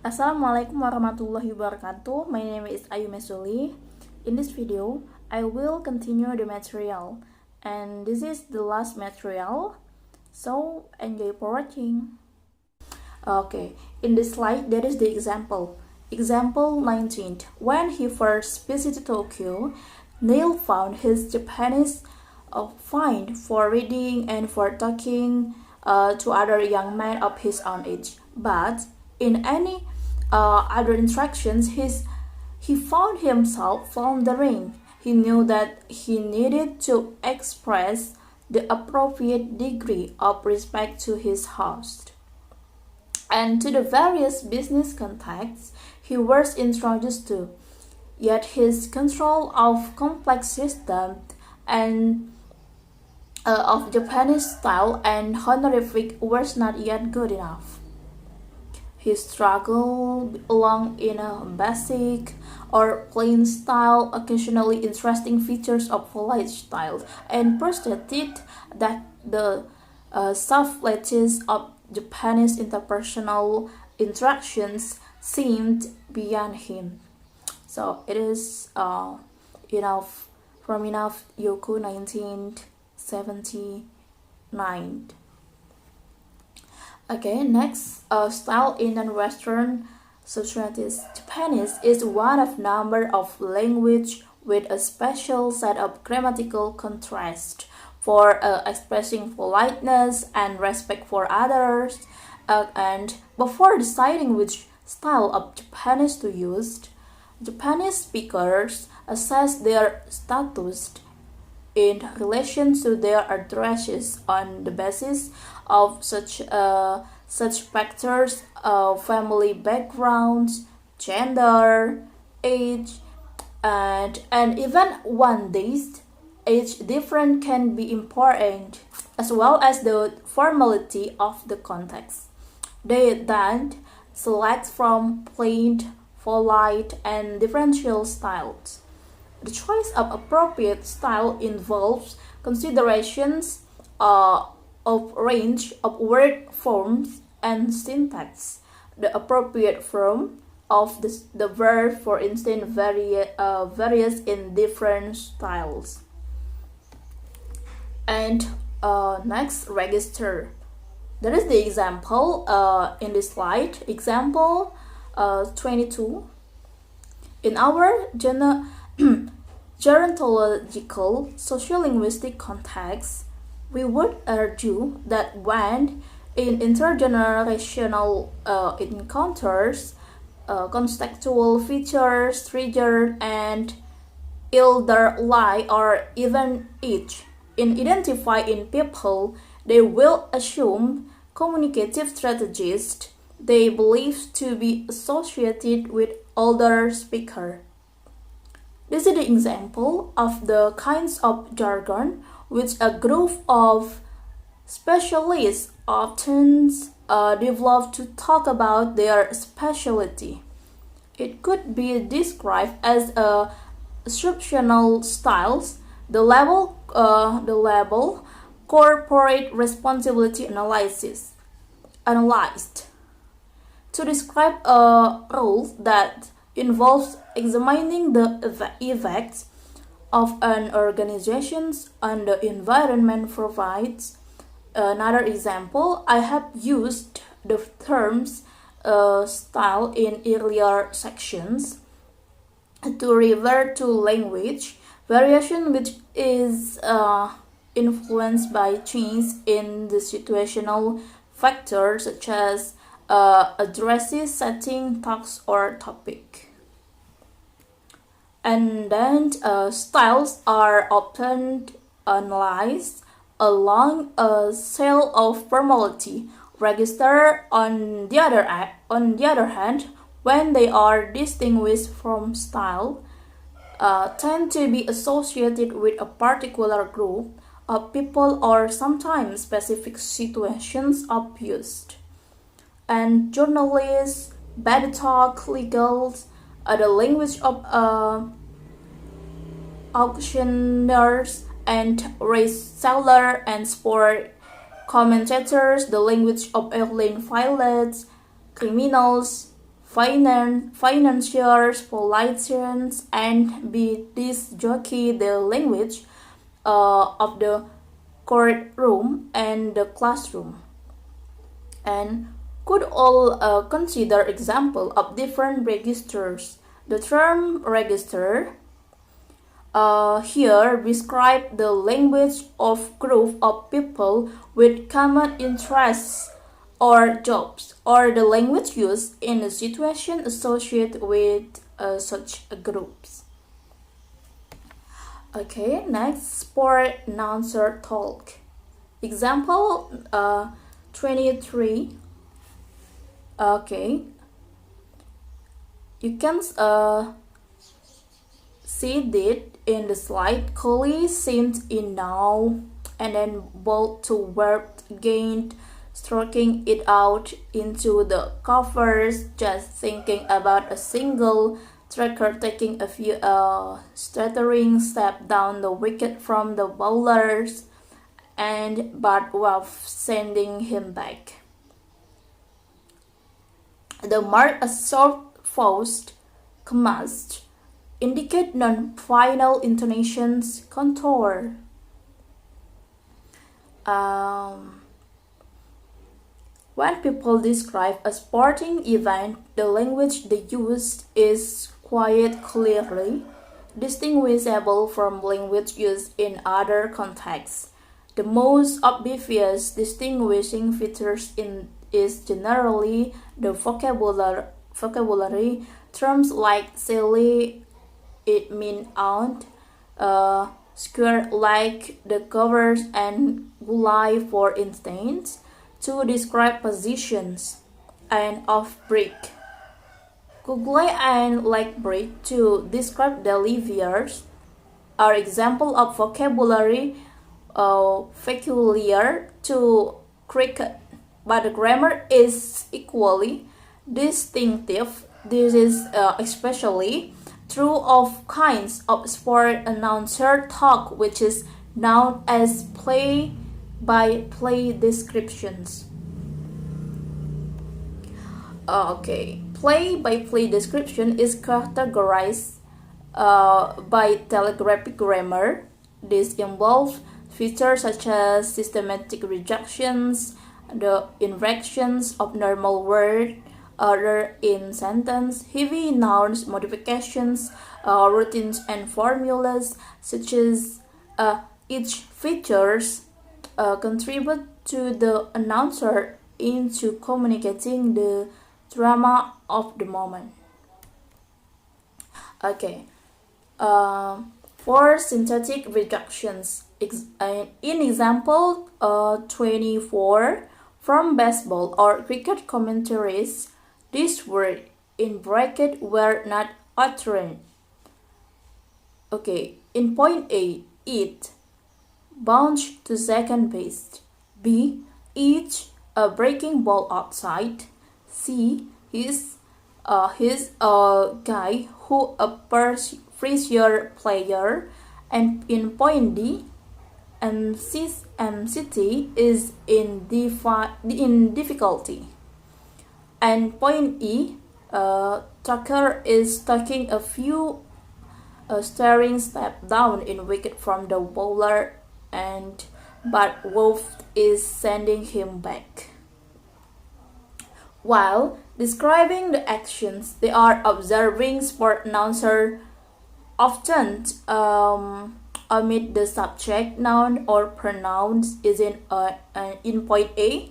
Assalamualaikum warahmatullahi wabarakatuh. My name is Ayu Mesuli. In this video, I will continue the material, and this is the last material. So enjoy for watching. Okay, in this slide there is the example. Example 19. When he first visited Tokyo, Neil found his Japanese fine for reading and for talking to other young men of his own age. But in any other instructions, he found himself floundering. He knew that he needed to express the appropriate degree of respect to his host and to the various business contacts he was introduced to. Yet his control of complex system and of Japanese style and honorific was not yet good enough. He struggled along in a basic or plain style, occasionally interesting features of polite style, and persisted that the subtleties of Japanese interpersonal interactions seemed beyond him. So it is enough from Enough Yoko 1979. Okay, next, style in non-Western societies. Japanese is one of number of language with a special set of grammatical contrast for expressing politeness and respect for others. And before deciding which style of Japanese to use, Japanese speakers assess their status in relation to their addresses on the basis of such factors, family backgrounds, gender, age, and even one day's age difference can be important, as well as the formality of the context. They then select from plain, polite, and differential styles. The choice of appropriate style involves considerations of range of word forms and syntax. The appropriate form of the verb, for instance, varies in different styles. And next, register. That is the example in this slide. Example 22. In our gerontological sociolinguistic context, we would argue that when in intergenerational encounters, contextual features, trigger, and elderly or even age in identifying people, they will assume communicative strategies they believe to be associated with older speaker. This is the example of the kinds of jargon which a group of specialists often develop to talk about their specialty. It could be described as exceptional styles, the label corporate responsibility analyzed to describe a role that involves examining the effects of an organization on the environment provides. Another example, I have used the terms style in earlier sections to refer to language variation which is influenced by change in the situational factors such as addresses, setting, talks, or topic. And then styles are often analyzed along a scale of formality. Register, on the other hand, when they are distinguished from style, tend to be associated with a particular group of people or sometimes specific situations of use. And journalists, bad talk, legals, the language of auctioneers and reseller and sport commentators, the language of airline pilots, criminals, financiers, politicians, and B. Disc jockey the language of the courtroom and the classroom, and could all consider example of different registers. The term register here describe the language of group of people with common interests or jobs, or the language used in a situation associated with such groups. Okay, next, sport announcer talk. Example 23. Okay, you can see that in the slide. Kohli seemed in now and then ball to verb gained, stroking it out into the covers, just thinking about a single striker taking a few stuttering steps down the wicket from the bowlers and but Wolf sending him back. The mark a short forced command indicate non-final intonations contour. When people describe a sporting event, the language they use is quite clearly distinguishable from language used in other contexts. The most obvious distinguishing features is generally the vocabulary. Terms like silly, it means out, square like the covers, and gulai, for instance, to describe positions, and off break. Gulai and leg break to describe deliveries are examples of vocabulary peculiar to cricket, but the grammar is equally distinctive. This is especially true of kinds of sport announcer talk, which is known as play-by-play descriptions. Okay, play-by-play description is categorized by telegraphic grammar. This involves features such as systematic rejections, the inversions of normal word order in sentence, heavy nouns modifications, routines and formulas, such as each features contribute to the announcer into communicating the drama of the moment. Okay, for synthetic reductions, in example 24 from baseball or cricket commentaries, this word in bracket were not uttered. Okay, in point A, it bounced to second base. B, each a breaking ball outside. C, he's a guy who frees your player. And in point D, city is in difficulty. And point E, Tucker is taking a few staring step down in wicket from the bowler, but Wolf is sending him back. While describing the actions they are observing, sport announcer often omit the subject, noun, or pronouns is in point A,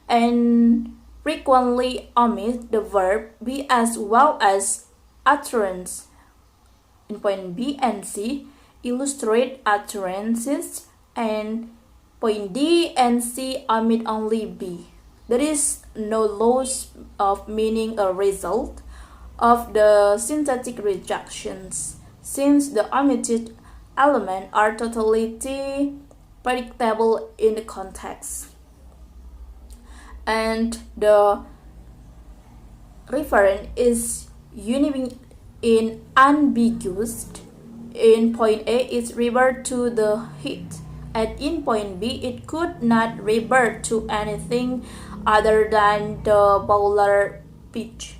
and frequently omit the verb be as well as utterance. In point B and C, illustrate utterances, and point D and C omit only B. There is no loss of meaning a result of the synthetic rejections, since the omitted elements are totally predictable in the context. And the referent is unambiguous. In point A, it revert to the hit, and in point B, it could not revert to anything other than the bowler pitch.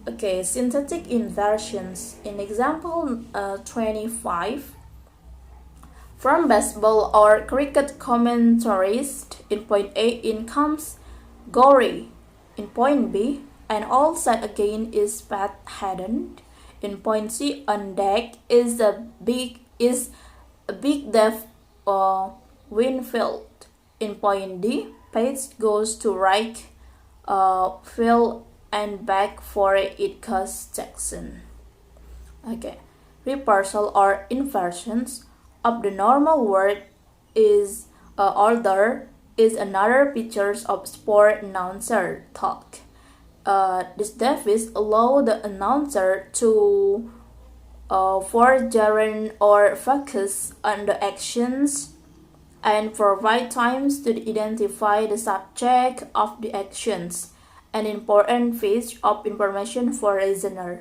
Okay, synthetic inversions. In example 25, from baseball or cricket commentarist in point A in comes Gory in point B, and all set again is fat-headed. In point C, on deck is a big Dave Winfield. In point D, Page goes to right field and back for Itcus Jackson. Okay, reversal or inversions of the normal word is order is another feature of sport announcer talk. This device allows the announcer to foreground or focus on the actions and provide times to identify the subject of the actions, an important piece of information for listeners.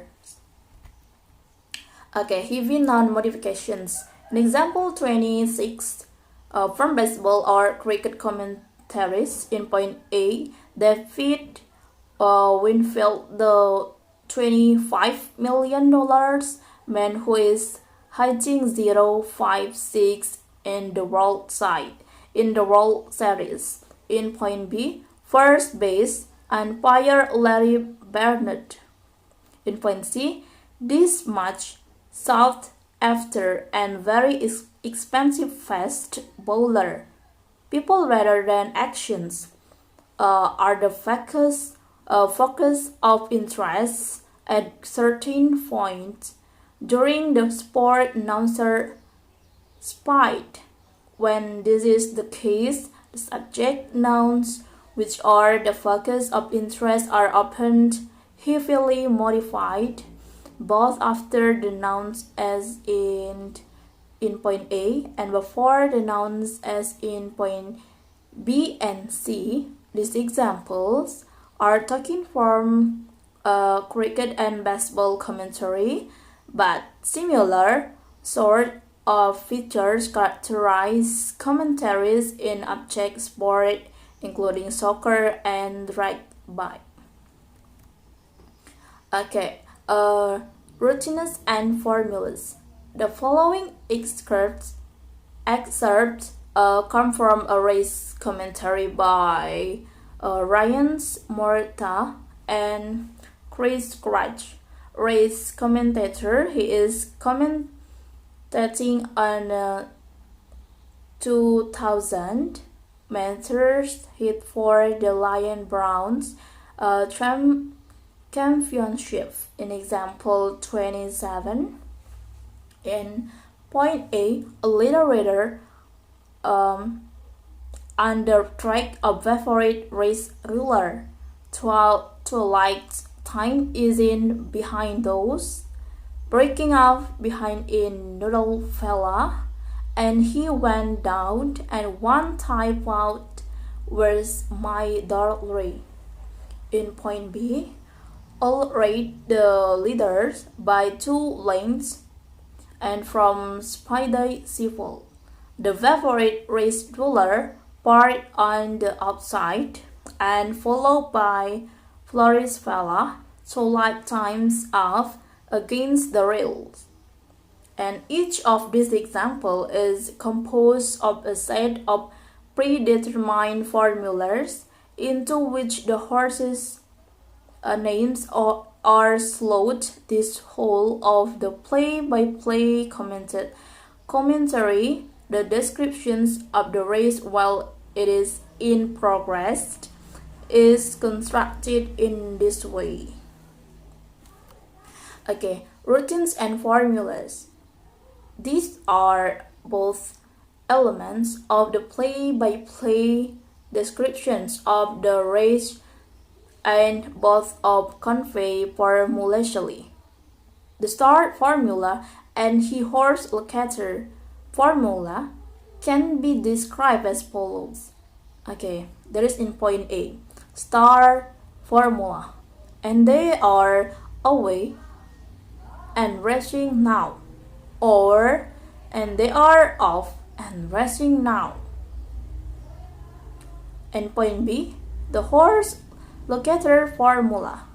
Okay, heavy noun modifications. In example 26, from baseball or cricket commentaries in point A, they feed Winfield the $25 million man who is hitting 0.56 in the World Series. In point B, first base umpire Larry Burnett. In point C, this much sought after and very expensive fast bowler. People rather than actions are the focus of interest at certain points during the sport announcer spite. When this is the case, the subject nouns, which are the focus of interest, are often heavily modified, both after the nouns as in point A and before the nouns as in point B and C. These examples are taken from cricket and baseball commentary, but similar sort of features characterize commentaries in object sport, including soccer and rugby. Okay, routines and formulas. The following excerpts come from a race commentary by Ryan Morita and Chris Crouch. Race commentator, he is commentating on 2000 meters hit for the Lion Browns championship. In example 27, in point A, a little reader on the track of favorite race ruler. Twilight time is in behind those, breaking off behind in Noodle Fella, and he went down, and one type out was my Dorothy. In point B, all rate the leaders by 2 lengths, and from Spidey Civil. The favorite race ruler part on the outside, and followed by Floris Fella, so lifetimes off against the rails. And each of these examples is composed of a set of predetermined formulas into which the horses' names are slotted. This whole of the play-by-play commentary, the descriptions of the race while it is in progress, is constructed in this way. Okay, routines and formulas. These are both elements of the play-by-play descriptions of the race and both of convey formulaically. The start formula and horse locator formula can be described as follows. Okay, that is in point A. Star formula, and they are away and racing now, or and they are off and racing now. And point B, the horse locator formula.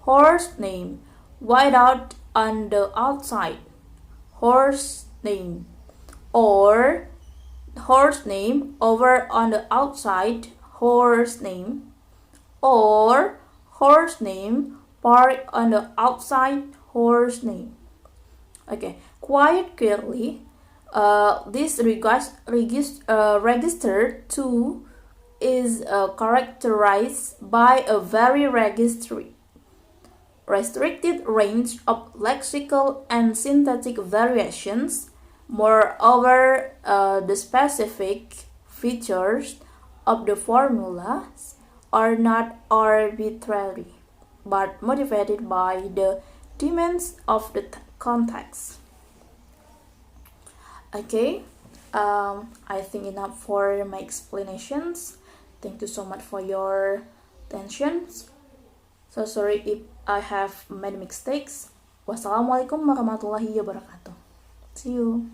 horse name, white out on the outside, horse name, or horse name over on the outside, horse name, or horse name part on the outside, horse name. Okay, quite clearly, this register 2 is characterized by a very restricted range of lexical and syntactic variations. Moreover, the specific features of the formulas are not arbitrary, but motivated by the demands of the context. Okay, I think enough for my explanations. Thank you so much for your attention. So sorry if I have made mistakes. Wassalamualaikum warahmatullahi wabarakatuh. See you.